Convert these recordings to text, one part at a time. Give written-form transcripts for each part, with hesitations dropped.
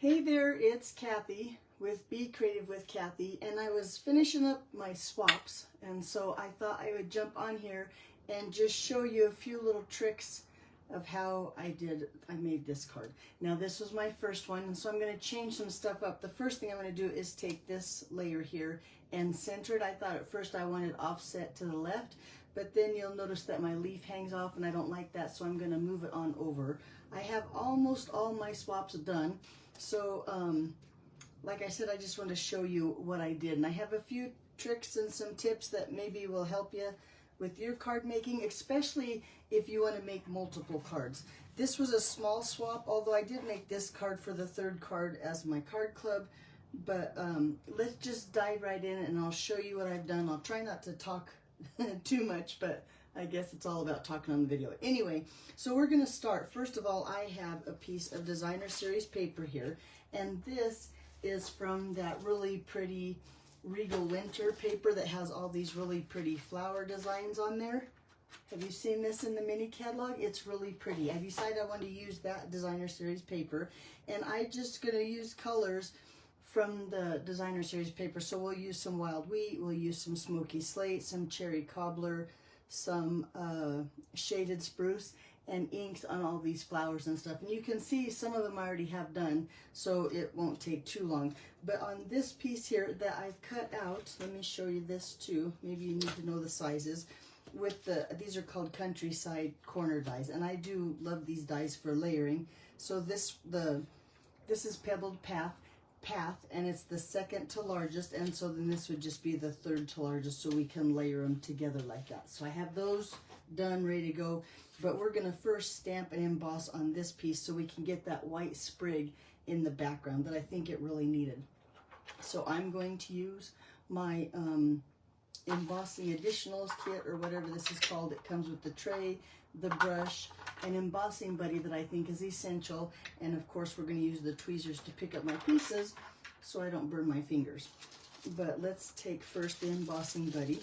Hey there, it's Kathy with Be Creative with Kathy, and I was finishing up my swaps, and so I thought I would jump on here and just show you a few little tricks of how I made this card. Now this was my first one, and so I'm going to change some stuff up. The first thing I'm going to do is take this layer here and center it. I thought at first I wanted offset to the left, but then you'll notice that my leaf hangs off and I don't like that, so I'm going to move it on over. I have almost all my swaps done. So, like I said, I just want to show you what I did. And I have a few tricks and some tips that maybe will help you with your card making, especially if you want to make multiple cards. This was a small swap, although I did make this card for the third card as my card club. But let's just dive right in and I'll show you what I've done. I'll try not to talk too much, but I guess it's all about talking on the video. Anyway, so we're going to start. First of all, I have a piece of designer series paper here, and this is from that really pretty Regal Winter paper that has all these really pretty flower designs on there. Have you seen this in the mini catalog? It's really pretty. I decided I wanted to use that designer series paper, and I'm just going to use colors from the designer series paper. So we'll use some wild wheat, we'll use some smoky slate, some cherry cobbler, some shaded spruce, and inks on all these flowers and stuff. And you can see some of them I already have done, so it won't take too long. But on this piece here that I've cut out, let me show you this too. Maybe you need to know the sizes. These are called Countryside corner dies, and I do love these dies for layering. So this is Pebbled Path, and it's the second to largest, and so then this would just be the third to largest, so we can layer them together like that. So I have those done, ready to go, but we're going to first stamp and emboss on this piece so we can get that white sprig in the background that I think it really needed. So I'm going to use my embossing additionals kit, or whatever this is called. It comes with the tray, the brush, an embossing buddy that I think is essential, and of course we're going to use the tweezers to pick up my pieces so I don't burn my fingers. But let's take first the embossing buddy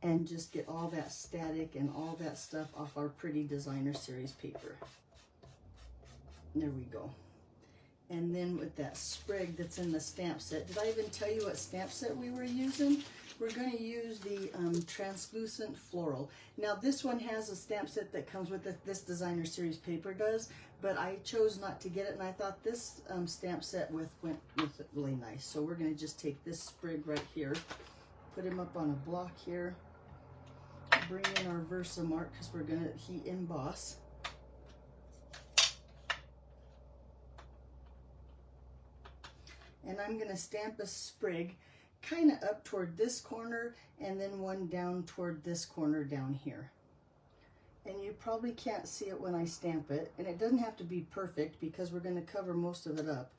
and just get all that static and all that stuff off our pretty designer series paper. There we go. And then with that sprig that's in the stamp set, did I even tell you what stamp set we were using? We're going to use the translucent floral. Now this one has a stamp set that comes with it, this designer series paper does, but I chose not to get it, and I thought this stamp set went with it really nice. So we're going to just take this sprig right here, put him up on a block here, bring in our Versamark because we're going to heat emboss. And I'm going to stamp a sprig kind of up toward this corner and then one down toward this corner down here. And you probably can't see it when I stamp it, and it doesn't have to be perfect because we're going to cover most of it up,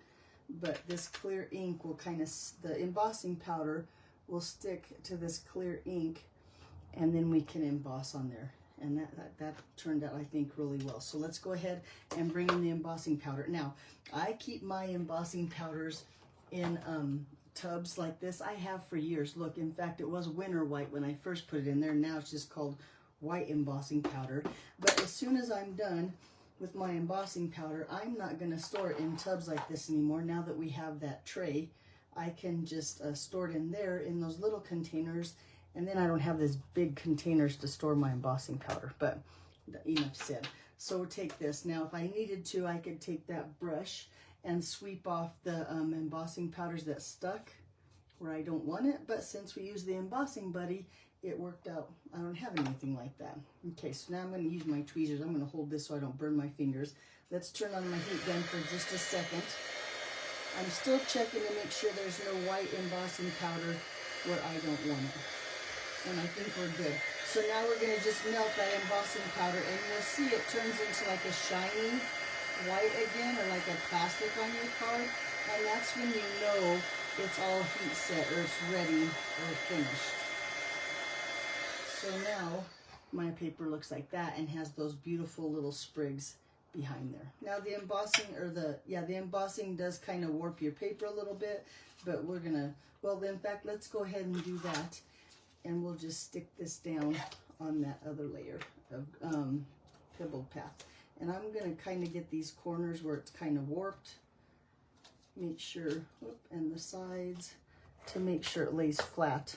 but this clear ink will kind of, the embossing powder will stick to this clear ink, and then we can emboss on there. And that turned out, I think, really well. So let's go ahead and bring in the embossing powder. Now, I keep my embossing powders in tubs like this. I have for years. Look, in fact, it was winter white when I first put it in there. Now it's just called white embossing powder. But as soon as I'm done with my embossing powder, I'm not going to store it in tubs like this anymore. Now that we have that tray, I can just store it in there in those little containers, and then I don't have these big containers to store my embossing powder. But enough said. So we'll take this. Now, if I needed to, I could take that brush and sweep off the embossing powders that stuck where I don't want it, but since we use the embossing buddy, it worked out. I don't have anything like that. Okay, so now I'm going to use my tweezers. I'm going to hold this so I don't burn my fingers. Let's turn on my heat gun for just a second. I'm still checking to make sure there's no white embossing powder where I don't want it. And I think we're good. So now we're going to just melt that embossing powder, and you'll see it turns into like a shiny white again, or like a plastic on your card, and that's when you know it's all heat set, or it's ready or finished. So now my paper looks like that and has those beautiful little sprigs behind there. Now the embossing, or the embossing does kind of warp your paper a little bit, but we're gonna, well, in fact, let's go ahead and do that, and we'll just stick this down on that other layer of Pebbled Path. And I'm going to kind of get these corners where it's kind of warped. Make sure, and the sides, to make sure it lays flat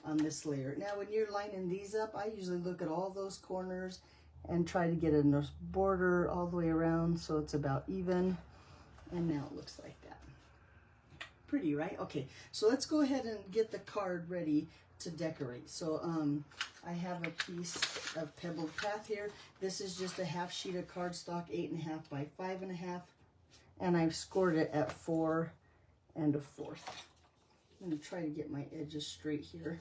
on this layer. Now when you're lining these up, I usually look at all those corners and try to get a nice border all the way around so it's about even. And now it looks like that. Pretty, right? Okay, so let's go ahead and get the card ready to decorate. So I have a piece of pebbled path here. This is just a half sheet of cardstock, 8.5 by 5.5, and I've scored it at 4 1/4. I'm going to try to get my edges straight here.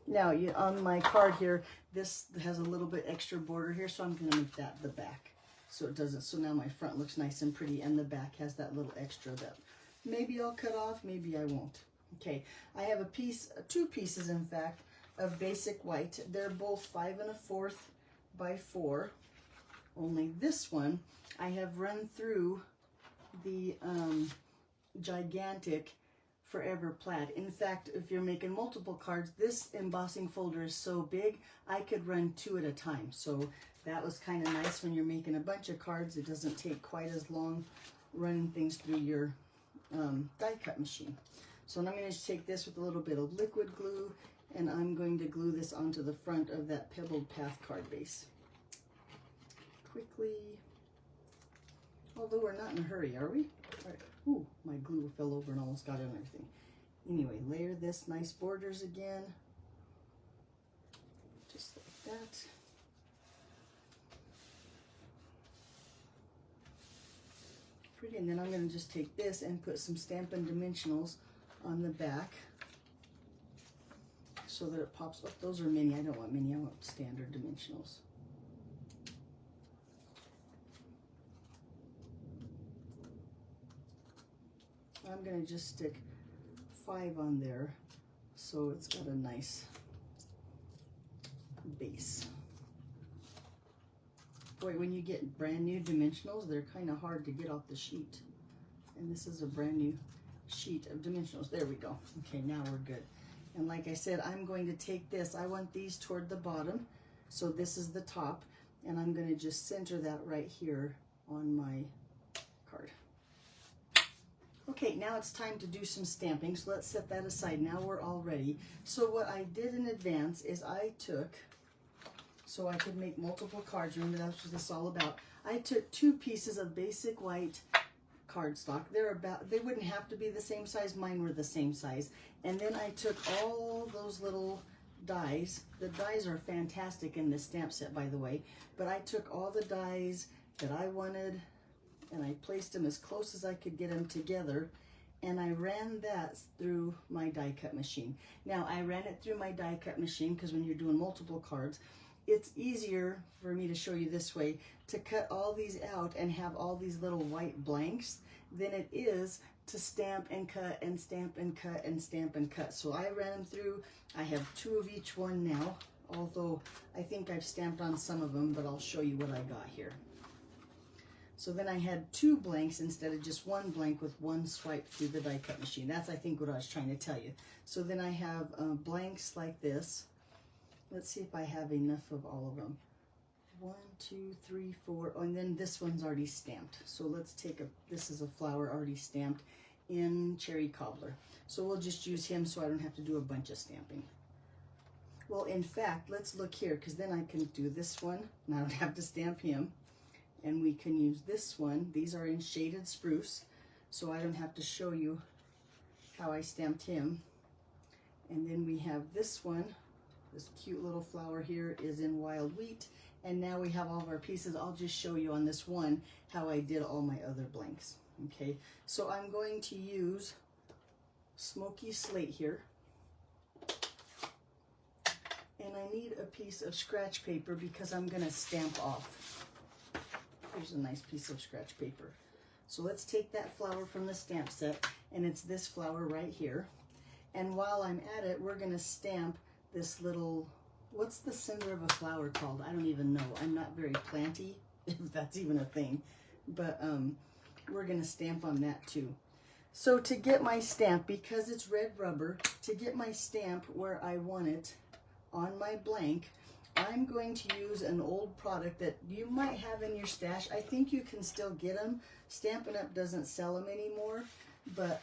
Now, on my card here, this has a little bit extra border here, so I'm going to make that the back. So it doesn't, so now my front looks nice and pretty, and the back has that little extra that maybe I'll cut off, maybe I won't. Okay, I have a piece, 2 pieces in fact, of basic white. They're both 5 1/4 by 4. Only this one I have run through the gigantic Forever plaid. In fact, if you're making multiple cards, this embossing folder is so big I could run 2 at a time. So that was kind of nice when you're making a bunch of cards. It doesn't take quite as long running things through your die cut machine. So I'm going to take this with a little bit of liquid glue, and I'm going to glue this onto the front of that pebbled path card base. Quickly. Although we're not in a hurry, are we? All right. Ooh, my glue fell over and almost got it on everything. Anyway, layer this nice borders again. Just like that. Pretty, and then I'm going to just take this and put some Stampin' Dimensionals on the back so that it pops up. Those are mini. I don't want mini. I want standard dimensionals. I'm going to just stick 5 on there so it's got a nice base. Boy, when you get brand new dimensionals, they're kind of hard to get off the sheet. And this is a brand new sheet of dimensionals. There we go. Okay, now we're good. And like I said, I'm going to take this. I want these toward the bottom. So this is the top. And I'm going to just center that right here on my card. Okay, now it's time to do some stamping. So let's set that aside. Now we're all ready. So what I did in advance is I took, so I could make multiple cards. Remember, that's what this is all about. I took 2 pieces of basic white cardstock. They wouldn't have to be the same size. Mine were the same size. And then I took all those little dies. The dies are fantastic in this stamp set, by the way. But I took all the dies that I wanted, and I placed them as close as I could get them together, and I ran that through my die cut machine. Now, I ran it through my die cut machine because when you're doing multiple cards, it's easier for me to show you this way to cut all these out and have all these little white blanks than it is to stamp and cut and stamp and cut and stamp and cut. So I ran them through. I have 2 of each one now, although I think I've stamped on some of them, but I'll show you what I got here. So then I had 2 blanks instead of just 1 blank with 1 swipe through the die cut machine. That's, I think, what I was trying to tell you. So then I have blanks like this. Let's see if I have enough of all of them. 1, 2, 3, 4. Oh, and then this one's already stamped. So let's take this is a flower already stamped in Cherry Cobbler. So we'll just use him so I don't have to do a bunch of stamping. Well, in fact, let's look here, because then I can do this one and I don't have to stamp him. And we can use this one. These are in shaded spruce, so I don't have to show you how I stamped him. And then we have this one. This cute little flower here is in wild wheat. And now we have all of our pieces. I'll just show you on this one how I did all my other blanks. Okay, so I'm going to use Smoky Slate here. And I need a piece of scratch paper because I'm going to stamp off. Here's a nice piece of scratch paper. So let's take that flower from the stamp set, and it's this flower right here. And while I'm at it, we're going to stamp this little, what's the center of a flower called? I don't even know. I'm not very planty, if that's even a thing. But we're going to stamp on that too. So to get my stamp, because it's red rubber, to get my stamp where I want it on my blank, I'm going to use an old product that you might have in your stash. I think you can still get them. Stampin' Up! Doesn't sell them anymore, but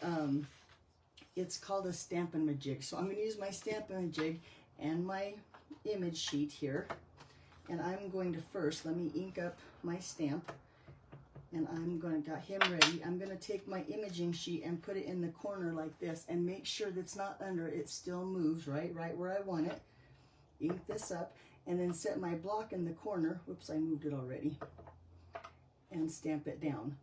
it's called a stamp-a-ma-jig. So I'm going to use my stamp-a-ma-jig and my image sheet here. And I'm going to first, let me ink up my stamp. And got him ready. I'm going to take my imaging sheet and put it in the corner like this and make sure that's not under, it still moves right where I want it. Ink this up and then set my block in the corner. Whoops, I moved it already. And stamp it down.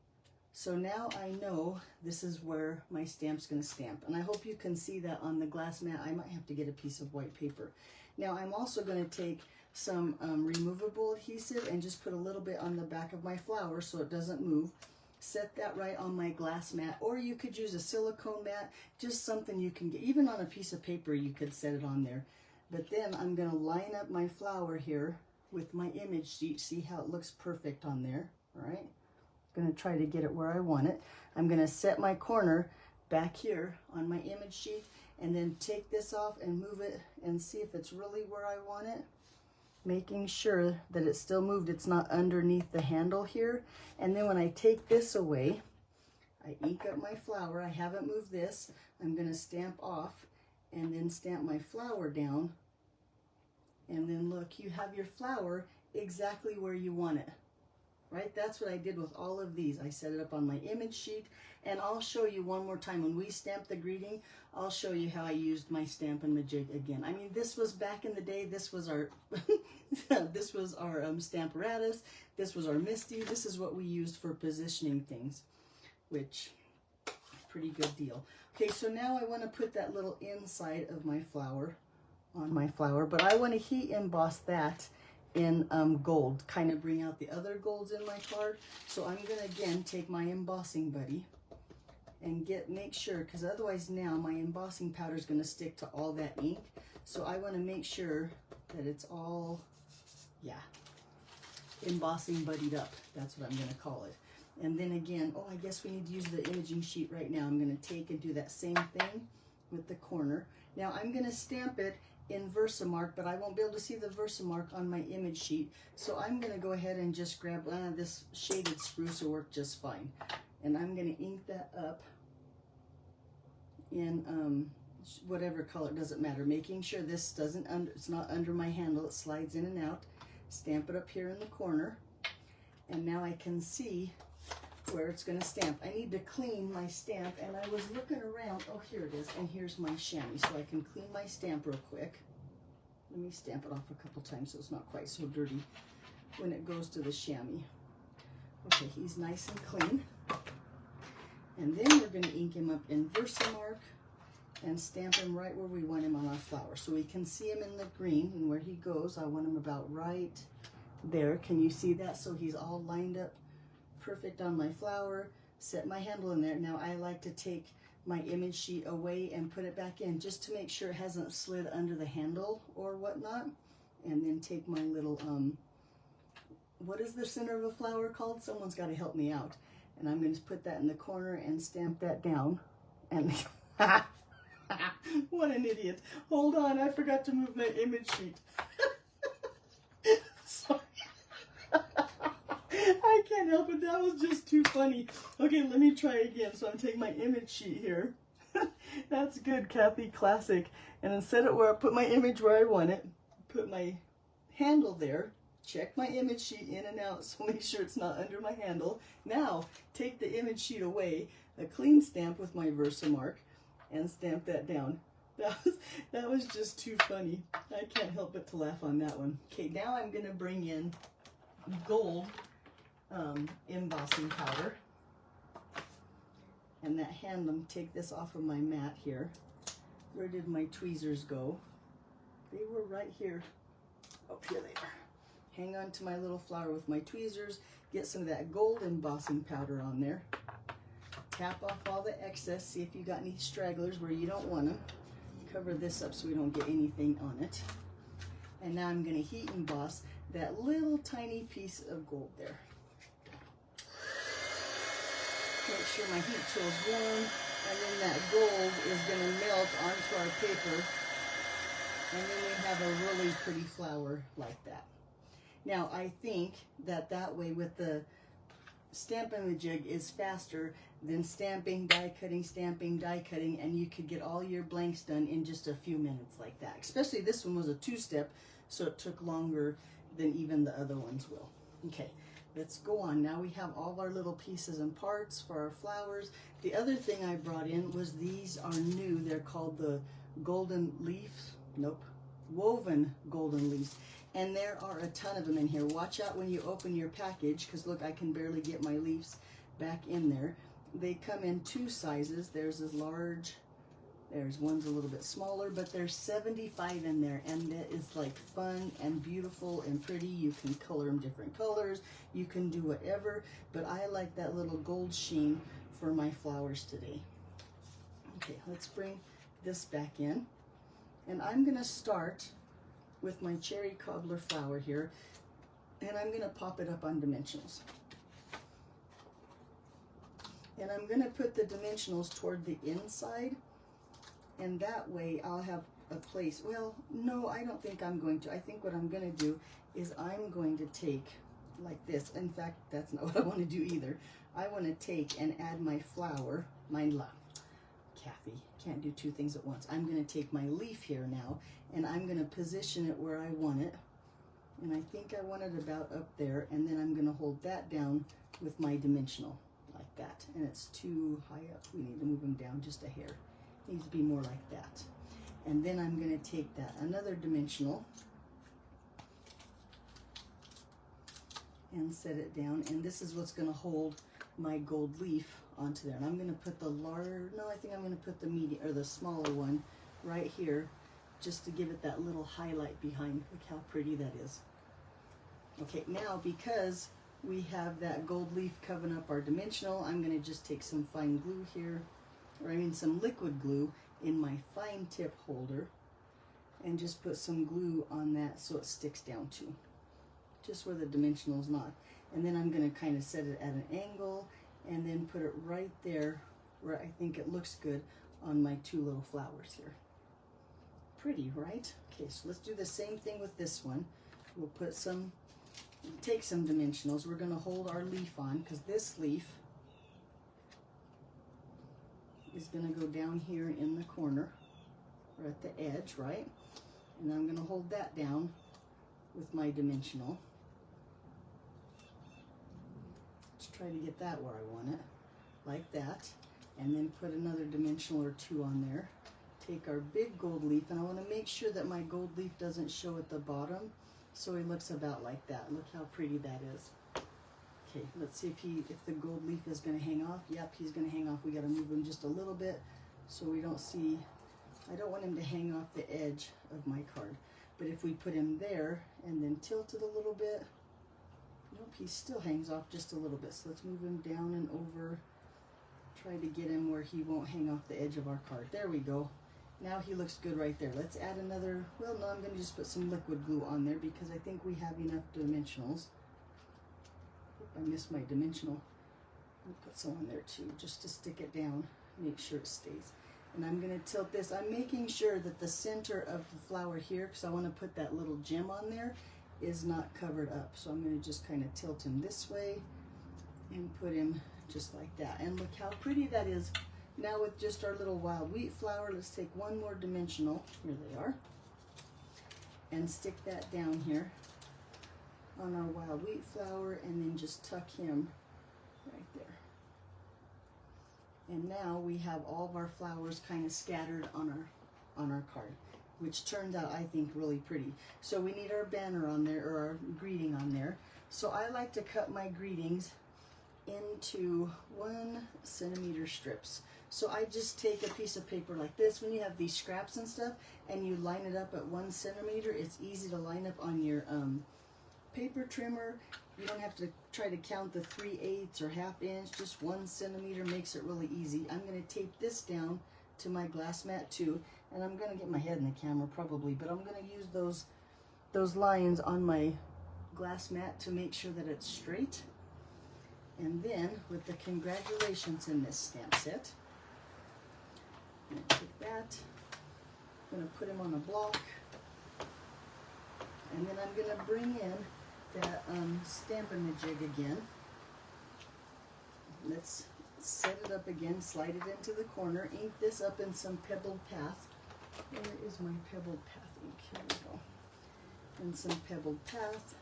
So now I know this is where my stamp's going to stamp. And I hope you can see that on the glass mat. I might have to get a piece of white paper. Now I'm also going to take some removable adhesive and just put a little bit on the back of my flower so it doesn't move. Set that right on my glass mat, or you could use a silicone mat, just something you can get. Even on a piece of paper you could set it on there. But then I'm going to line up my flower here with my image sheet. See how it looks perfect on there. All right, I'm going to try to get it where I want it. I'm going to set my corner back here on my image sheet and then take this off and move it and see if it's really where I want it. Making sure that it's still moved, it's not underneath the handle here. And then when I take this away, I ink up my flower. I haven't moved this. I'm going to stamp off and then stamp my flower down. And then look, you have your flower exactly where you want it. Right? That's what I did with all of these. I set it up on my image sheet, and I'll show you one more time. When we stamp the greeting, I'll show you how I used my Stamp-a-ma-jig again. I mean, this was back in the day. This was our this was our Stamparatus. This was our Misty. This is what we used for positioning things, which pretty good deal. Okay, so now I want to put that little inside of my flower on my flower, but I want to heat emboss that in gold, kind of bring out the other golds in my card. So I'm going to again take my embossing buddy and make sure, because otherwise now my embossing powder is going to stick to all that ink. So I want to make sure that it's all, yeah, embossing buddied up. That's what I'm going to call it. And then again, oh, I guess we need to use the imaging sheet right now. I'm going to take and do that same thing with the corner. Now I'm going to stamp it in Versamark, but I won't be able to see the Versamark on my image sheet. So I'm going to go ahead and just grab this shaded spruce will work just fine. And I'm going to ink that up in whatever color, doesn't matter. Making sure this it's not under my handle, it slides in and out. Stamp it up here in the corner. And now I can see where it's going to stamp. I need to clean my stamp, and I was looking around. Oh, here it is, and here's my chamois, so I can clean my stamp real quick. Let me stamp it off a couple times so it's not quite so dirty when it goes to the chamois. Okay, he's nice and clean. And then we're going to ink him up in Versamark and stamp him right where we want him on our flower. So we can see him in the green, and where he goes, I want him about right there. Can you see that? So he's all lined up perfect on my flower. Set my handle in there. Now I like to take my image sheet away and put it back in just to make sure it hasn't slid under the handle or whatnot. And then take my little, what is the center of a flower called? Someone's got to help me out. And I'm going to put that in the corner and stamp that down. And what an idiot. Hold on, I forgot to move my image sheet. Sorry. I can't help it. That was just too funny. Okay, let me try again. So I'm taking my image sheet here. That's good, Kathy. Classic. And then set it where I put my image where I want it. Put my handle there. Check my image sheet in and out. So make sure it's not under my handle. Now, take the image sheet away. A clean stamp with my Versamark. And stamp that down. That was just too funny. I can't help but to laugh on that one. Okay, now I'm going to bring in gold embossing powder, and that hand, take this off of my mat here. Where did my tweezers go? They were right here. Oh, here they are. Hang on to my little flower with my tweezers, get some of that gold embossing powder on there, tap off all the excess, see if you got any stragglers where you don't want them. Cover this up so we don't get anything on it. And now I'm going to heat emboss that little tiny piece of gold there. Make sure my heat tool's warm, and then that gold is going to melt onto our paper. And then we have a really pretty flower like that. Now I think that way with the Stamp-a-ma-jig is faster than stamping, die cutting, and you could get all your blanks done in just a few minutes like that. Especially this one was a two-step, so it took longer than even the other ones will. Okay, let's go on. Now we have all our little pieces and parts for our flowers. The other thing I brought in was these are new. They're called the golden leaves. Nope, woven golden leaves. And there are a ton of them in here. Watch out when you open your package, because look, I can barely get my leaves back in there. They come in two sizes. There's a large, there's one's a little bit smaller, but there's 75 in there, and that is like fun and beautiful and pretty. You can color them different colors. You can do whatever, but I like that little gold sheen for my flowers today. Okay, let's bring this back in. And I'm gonna start with my cherry cobbler flower here, and I'm going to pop it up on dimensionals. And I'm going to put the dimensionals toward the inside, and that way I'll have a place. Well, no, I don't think I'm going to. I think what I'm going to do is I'm going to take like this. In fact, that's not what I want to do either. I want to take and add my flower, Kathy, can't do two things at once. I'm going to take my leaf here now, and I'm going to position it where I want it. And I think I want it about up there, and then I'm going to hold that down with my dimensional like that. And it's too high up. We need to move them down just a hair. It needs to be more like that. And then I'm going to take that another dimensional and set it down. And this is what's going to hold my gold leaf onto there. And I'm going to put the large, no, I think I'm going to put the medium or the smaller one right here, just to give it that little highlight behind. Look how pretty that is. Okay, now because we have that gold leaf covering up our dimensional, I'm going to just take some fine glue here, or I mean some liquid glue in my fine tip holder, and just put some glue on that so it sticks down too, just where the dimensional is not. And then I'm going to kind of set it at an angle, and then put it right there where I think it looks good on my two little flowers here. Pretty, right? Okay, so let's do the same thing with this one. We'll put some, take some dimensionals. We're going to hold our leaf on, because this leaf is going to go down here in the corner, or at the edge, right? And I'm going to hold that down with my dimensional. Try to get that where I want it, like that, and then put another dimensional or two on there. Take our big gold leaf, and I want to make sure that my gold leaf doesn't show at the bottom, so he looks about like that. Look how pretty that is. Okay, let's see if the gold leaf is going to hang off. Yep, he's going to hang off. We got to move him just a little bit so we don't see. I don't want him to hang off the edge of my card, but if we put him there and then tilt it a little bit. Nope, he still hangs off just a little bit. So let's move him down and over. Try to get him where he won't hang off the edge of our card. There we go. Now he looks good right there. Let's add another, well, no, I'm going to just put some liquid glue on there because I think we have enough dimensionals. I missed my dimensional. I'll put some on there too, just to stick it down, make sure it stays. And I'm going to tilt this. I'm making sure that the center of the flower here, because I want to put that little gem on there, is not covered up. So I'm going to just kind of tilt him this way and put him just like that. And look how pretty that is. Now with just our little wild wheat flower, let's take one more dimensional, here they are, and stick that down here on our wild wheat flower, and then just tuck him right there. And now we have all of our flowers kind of scattered on our card, which turns out, I think, really pretty. So we need our banner on there, or our greeting on there. So I like to cut my greetings into 1 centimeter strips. So I just take a piece of paper like this. When you have these scraps and stuff and you line it up at 1 centimeter, it's easy to line up on your paper trimmer. You don't have to try to count the 3/8 or 1/2 inch. Just 1 centimeter makes it really easy. I'm going to tape this down to my glass mat too, and I'm going to get my head in the camera probably, but I'm going to use those lines on my glass mat to make sure that it's straight. And then with the congratulations in this stamp set, I'm going to take that, I'm going to put him on a block, And then I'm going to bring in that stamp-a-ma-jig again. Let's set it up again, slide it into the corner, ink this up in some pebbled path. Where is my pebbled path ink? Here we go. And some pebbled path.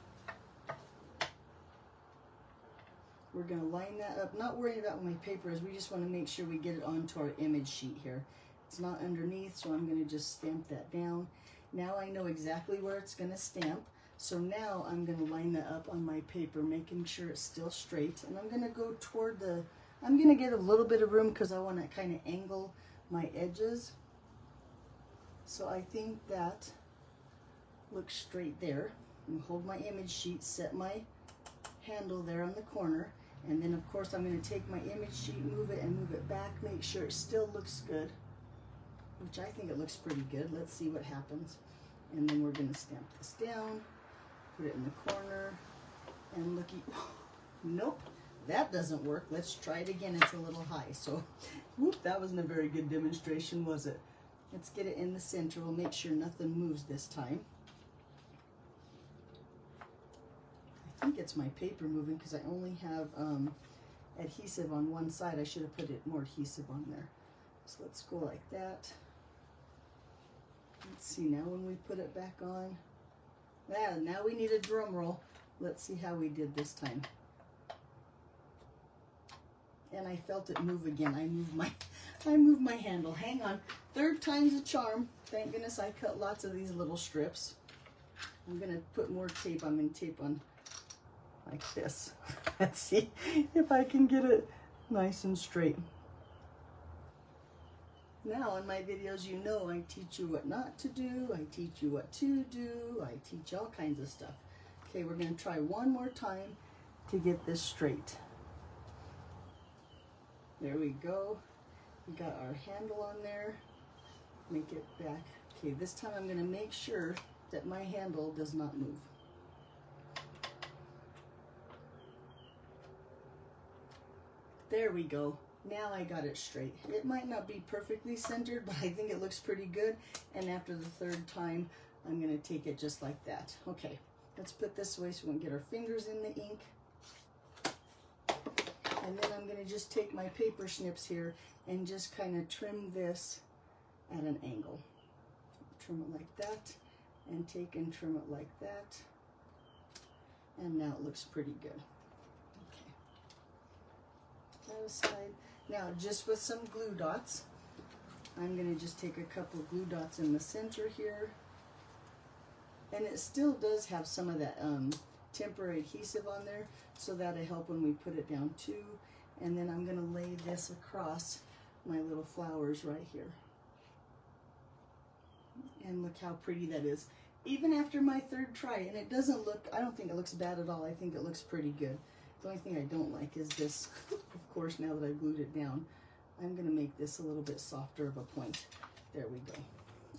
We're going to line that up. Not worrying about what my paper is, we just want to make sure we get it onto our image sheet here. It's not underneath, so I'm going to just stamp that down. Now I know exactly where it's going to stamp. So now I'm going to line that up on my paper, making sure it's still straight. And I'm going to go toward the, I'm going to get a little bit of room because I want to kind of angle my edges. So I think that looks straight there. And hold my image sheet, set my handle there on the corner. And then of course I'm going to take my image sheet, move it and move it back, make sure it still looks good. Which I think it looks pretty good. Let's see what happens. And then we're going to stamp this down. Put it in the corner, and looky, nope, that doesn't work. Let's try it again. It's a little high, so whoop, that wasn't a very good demonstration, was it? Let's get it in the center. We'll make sure nothing moves this time. I think it's my paper moving because I only have adhesive on one side. I should have put it more adhesive on there. So let's go like that. Let's see now when we put it back on. Yeah, now we need a drum roll. Let's see how we did this time. And I felt it move again. I moved my handle. Hang on. Third time's a charm. Thank goodness I cut lots of these little strips. I'm gonna put more tape. I'm gonna tape on like this. Let's see if I can get it nice and straight. Now in my videos, you know I teach you what not to do, I teach you what to do, I teach all kinds of stuff. Okay, we're going to try one more time to get this straight. There we go. We got our handle on there. Make it back. Okay, this time I'm going to make sure that my handle does not move. There we go. Now I got it straight. It might not be perfectly centered, but I think it looks pretty good. And after the third time, I'm going to take it just like that. Okay, let's put this away so we can get our fingers in the ink. And then I'm going to just take my paper snips here and just kind of trim this at an angle. Trim it like that, and take and trim it like that. And now it looks pretty good. Okay. Other side. Now, just with some glue dots, I'm going to just take a couple of glue dots in the center here. And it still does have some of that temporary adhesive on there, so that'll help when we put it down too. And then I'm going to lay this across my little flowers right here. And look how pretty that is. Even after my third try, and it doesn't look, I don't think it looks bad at all. I think it looks pretty good. The only thing I don't like is this. Of course, now that I've glued it down, I'm going to make this a little bit softer of a point. There we go.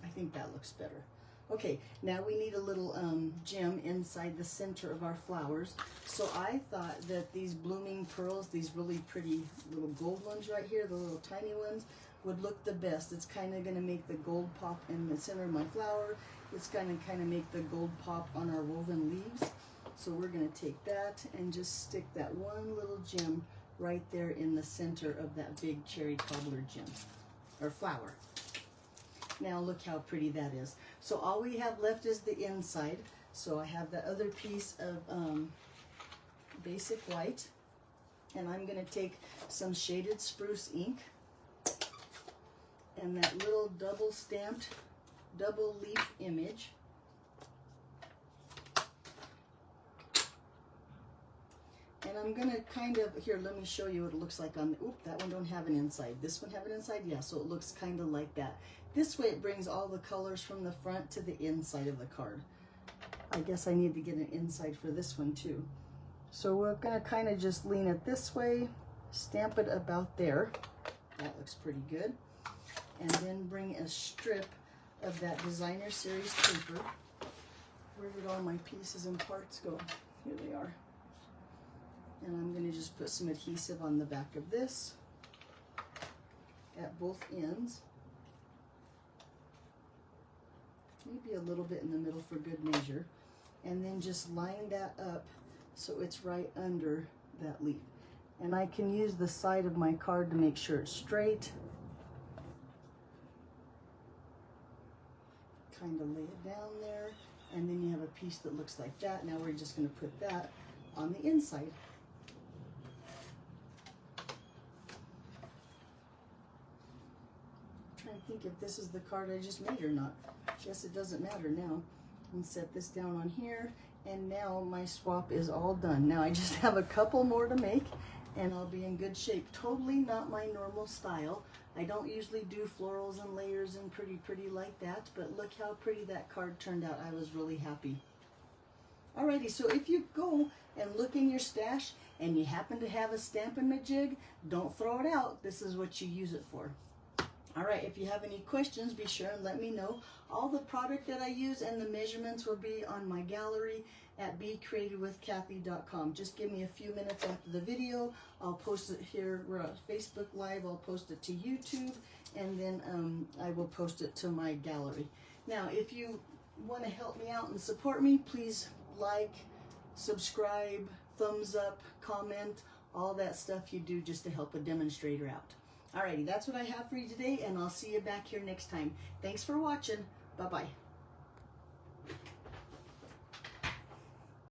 I think that looks better. Okay, now we need a little gem inside the center of our flowers. So I thought that these blooming pearls, these really pretty little gold ones right here, the little tiny ones, would look the best. It's kind of going to make the gold pop in the center of my flower. It's going to kind of make the gold pop on our woven leaves. So we're going to take that and just stick that one little gem right there in the center of that big cherry cobbler gem, or flower. Now look how pretty that is. So all we have left is the inside. So I have the other piece of basic white, and I'm going to take some shaded spruce ink and that little double stamped double leaf image. And I'm going to kind of, here, let me show you what it looks like on, oop, that one don't have an inside. This one have an inside? Yeah, so it looks kind of like that. This way it brings all the colors from the front to the inside of the card. I guess I need to get an inside for this one too. So we're going to kind of just lean it this way, stamp it about there. That looks pretty good. And then bring a strip of that designer series paper. Where did all my pieces and parts go? Here they are. And I'm going to just put some adhesive on the back of this at both ends. Maybe a little bit in the middle for good measure. and then just line that up so it's right under that leaf. And I can use the side of my card to make sure it's straight. Kind of lay it down there, and then you have a piece that looks like that. Now we're just going to put that on the inside. I'm trying to think if this is the card I just made or not. Guess it doesn't matter now. And set this down on here, and now my swap is all done. Now I just have a couple more to make, and I'll be in good shape. Totally not my normal style. I don't usually do florals and layers and pretty like that, but look how pretty that card turned out. I was really happy. Alrighty, so if you go and look in your stash and you happen to have a stamp-a-ma-jig, don't throw it out. This is what you use it for. Alright, if you have any questions, be sure and let me know. All the product that I use and the measurements will be on my gallery at becreativewithkathy.com. Just give me a few minutes after the video. I'll post it here. We're on Facebook Live. I'll post it to YouTube, and then I will post it to my gallery. Now, if you want to help me out and support me, please like, subscribe, thumbs up, comment, all that stuff you do just to help a demonstrator out. Alrighty, that's what I have for you today, and I'll see you back here next time. Thanks for watching. Bye-bye.